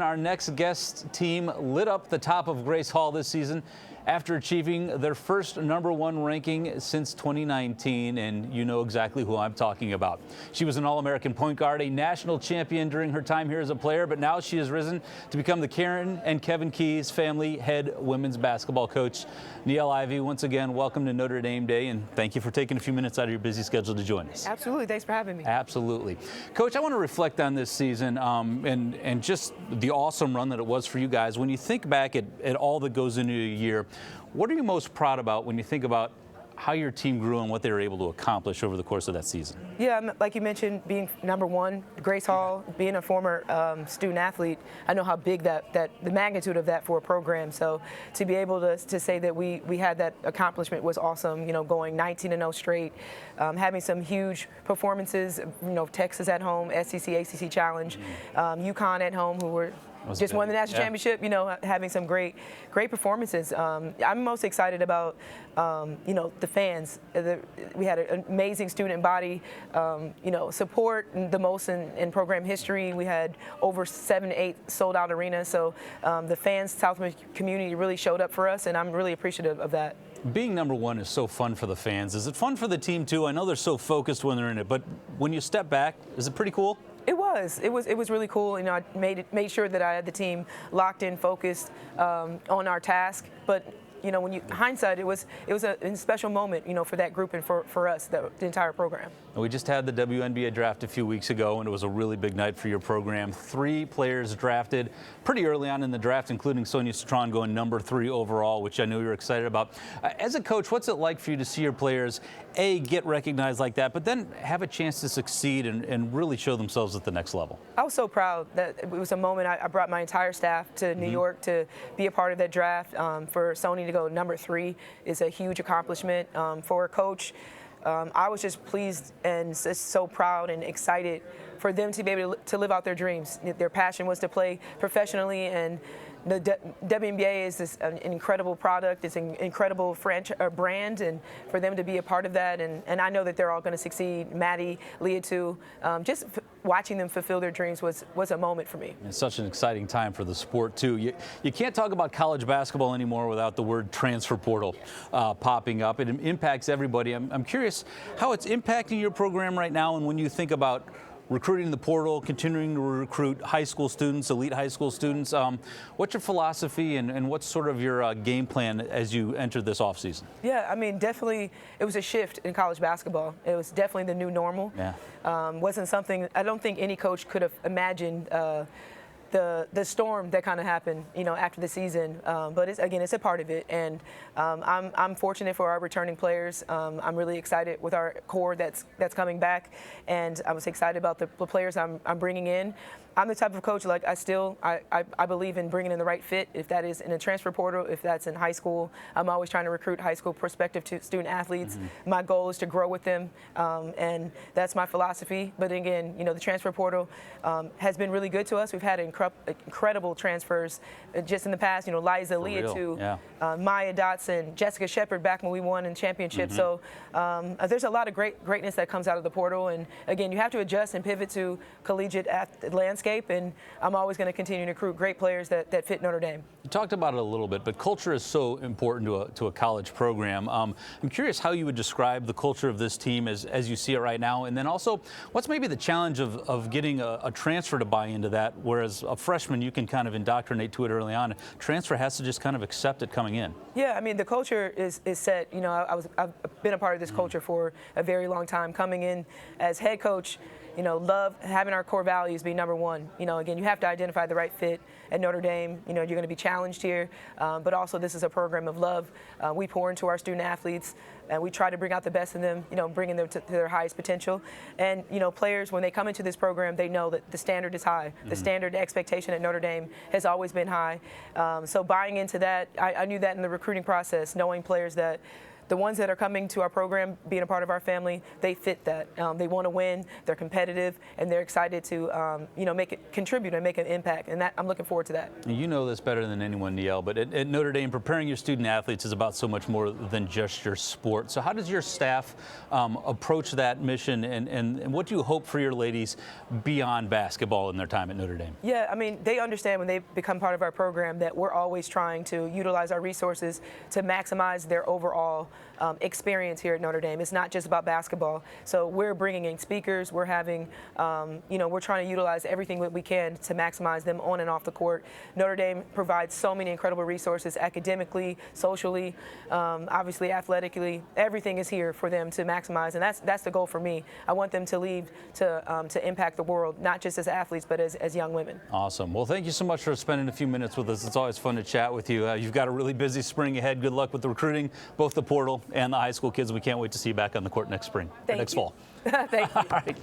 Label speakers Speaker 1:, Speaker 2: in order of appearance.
Speaker 1: Our next guest team lit up the top of Grace Hall this season after achieving their first #1 ranking since 2019, and you know exactly who I'm talking about. She was an All-American point guard, a national champion during her time here as a player, but now she has risen to become the Karen and Kevin Keys family head women's basketball coach. Niele Ivey, once again, welcome to Notre Dame Day, and thank you for taking a few minutes out of your busy schedule to join us.
Speaker 2: Absolutely. Thanks for having me.
Speaker 1: Absolutely. Coach, I want to reflect on this season and just the awesome run that it was for you guys. When you think back at all that goes into a year, what are you most proud about when you think about how your team grew and what they were able to accomplish over the course of that season?
Speaker 2: Yeah, like you mentioned, being #1, Grace Hall, being a former student athlete, I know how big the magnitude of that for a program. So to be able to say that we had that accomplishment was awesome. You know, going 19-0 straight, having some huge performances. You know, Texas at home, SEC, ACC Challenge, UConn at home, who were just won the national championship, you know, having some great performances. I'm most excited about, you know, the fans. We had an amazing student body, you know, support the most in program history. We had over 7, 8 sold out arenas. So the fans, Southwest community really showed up for us, and I'm really appreciative of that.
Speaker 1: Being #1 is so fun for the fans. Is it fun for the team too? I know they're so focused when they're in it, but when you step back, is it pretty cool?
Speaker 2: It was really cool. You know, I made sure that I had the team locked in, focused on our task. But you know, when you hindsight, it was a special moment, you know, for that group and for us, the entire program.
Speaker 1: We just had the WNBA Draft a few weeks ago, and it was a really big night for your program. 3 players drafted pretty early on in the draft, including Sonia Citron going #3 overall, which I know you're excited about. As a coach, what's it like for you to see your players, A, get recognized like that, but then have a chance to succeed and really show themselves at the next level?
Speaker 2: I was so proud that it was a moment. I brought my entire staff to New York to be a part of that draft. For Sonia to go #3 is a huge accomplishment. For a coach, I was just pleased and just so proud and excited for them to be able to live out their dreams. Their passion was to play professionally, and the WNBA is an incredible product. It's an incredible brand, and for them to be a part of that, and I know that they're all going to succeed. Maddie, Leah too. Just watching them fulfill their dreams was a moment for me.
Speaker 1: It's such an exciting time for the sport too. You can't talk about college basketball anymore without the word transfer portal popping up. It impacts everybody. I'm curious how it's impacting your program right now, and when you think about recruiting the portal, continuing to recruit high school students, elite high school students. What's your philosophy and what's sort of your game plan as you enter this offseason?
Speaker 2: Yeah, I mean, definitely it was a shift in college basketball. It was definitely the new normal.
Speaker 1: Yeah.
Speaker 2: Wasn't something, I don't think any coach could have imagined the storm that kind of happened, you know, after the season. But it's a part of it, and I'm fortunate for our returning players. I'm really excited with our core that's coming back, and I was excited about the players I'm bringing in. I'm the type of coach, like I believe in bringing in the right fit, if that is in a transfer portal, if that's in high school. I'm always trying to recruit high school prospective student athletes. My goal is to grow with them, and that's my philosophy. But again, you know, the transfer portal has been really good to us. We've had incredible transfers just in the past. You know, Liza Leah to Maya Dotson, Jessica Shepard back when we won in championship. So there's a lot of greatness that comes out of the portal. And again, you have to adjust and pivot to collegiate landscape. And I'm always going to continue to recruit great players that fit Notre Dame.
Speaker 1: You talked about it a little bit, but culture is so important to a college program. I'm curious how you would describe the culture of this team as you see it right now, and then also what's maybe the challenge of getting a transfer to buy into that, whereas a freshman you can kind of indoctrinate to it early on. Transfer has to just kind of accept it coming in.
Speaker 2: Yeah, I mean, the culture is set. You know, I've been a part of this culture for a very long time. Coming in as head coach, you know, love having our core values be #1. You know, again, you have to identify the right fit at Notre Dame. You know, you're going to be challenged here, but also this is a program of love. We pour into our student athletes, and we try to bring out the best in them, you know, bringing them to their highest potential. And, you know, players, when they come into this program, they know that the standard is high. The standard expectation at Notre Dame has always been high. So buying into that, I knew that in the recruiting process, knowing players that the ones that are coming to our program, being a part of our family, they fit that. They want to win, they're competitive, and they're excited to contribute and make an impact. And that I'm looking forward to that.
Speaker 1: You know this better than anyone, Niele, but at Notre Dame, preparing your student athletes is about so much more than just your sport. So how does your staff approach that mission, and what do you hope for your ladies beyond basketball in their time at Notre Dame?
Speaker 2: Yeah, I mean, they understand when they become part of our program that we're always trying to utilize our resources to maximize their overall experience here at Notre Dame. It's not just about basketball. So we're bringing in speakers. We're having, we're trying to utilize everything that we can to maximize them on and off the court. Notre Dame provides so many incredible resources academically, socially, obviously athletically. Everything is here for them to maximize, and that's the goal for me. I want them to leave to impact the world, not just as athletes, but as young women.
Speaker 1: Awesome. Well, thank you so much for spending a few minutes with us. It's always fun to chat with you. You've got a really busy spring ahead. Good luck with the recruiting, both the portal and the high school kids. We can't wait to see you back on the court next spring, next fall.
Speaker 2: Thank you.
Speaker 1: All right.